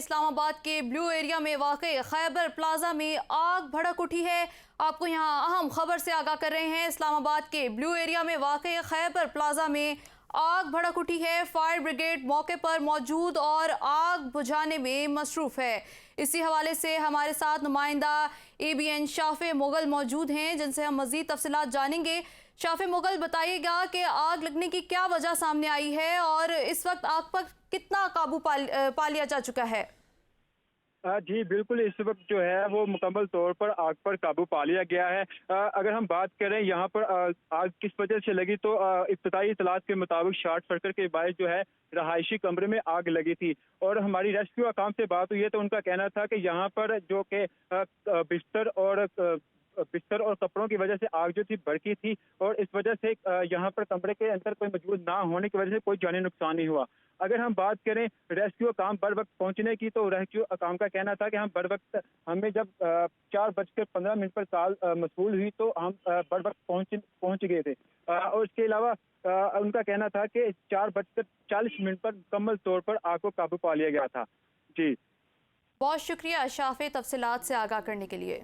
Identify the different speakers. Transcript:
Speaker 1: इस्लामाबाद के blue area में वाक़ई खैबर प्लाजा में आग भड़क उठी है। आपको यहाँ अहम खबर से आगाह कर रहे हैं। इस्लामाबाद के ब्लू एरिया में वाक़ई खैबर प्लाजा में आग भड़क उठी है। फायर ब्रिगेड मौके पर मौजूद और आग बुझाने में मसरूफ़ है। इसी हवाले से हमारे साथ नुमाइंदा ABN शाफे मुगल मौजूद हैं, जिनसे हम मज़ीद तफसीलात जानेंगे। शाफे मुगल, बताइएगा कि आग लगने की क्या वजह सामने आई है और इस वक्त आग पर कितना काबू पा लिया जा चुका है?
Speaker 2: जी बिल्कुल, इस वक्त जो है वो मुकम्मल तौर पर आग पर काबू पा लिया गया है। अगर हम बात करें यहाँ पर आग किस वजह से लगी, तो इब्तदाई इतलात के मुताबिक शॉर्ट सर्किट के बायस जो है रहायशी कमरे में आग लगी थी। और हमारी रेस्क्यू अकाम से बात हुई है तो उनका कहना था कि यहाँ पर जो कि बिस्तर और कपड़ों की वजह से आग जो थी भड़की थी, और इस वजह से यहाँ पर कमरे के अंदर कोई मौजूद ना होने की वजह से कोई जानी नुकसान नहीं हुआ। अगर हम बात करें रेस्क्यू अकाम बर वक्त पहुंचने की, तो रेस्क्यू अकाम का कहना था कि हम बर वक्त, हमें जब 4:15 पर कॉल मसूल हुई तो हम बर वक्त पहुंच गए थे। और इसके अलावा उनका कहना था कि 4:40 पर मुकम्मल तौर पर आग को काबू पा लिया गया था। जी
Speaker 1: बहुत शुक्रिया शाफे, तफसीलात से आगाह करने के लिए।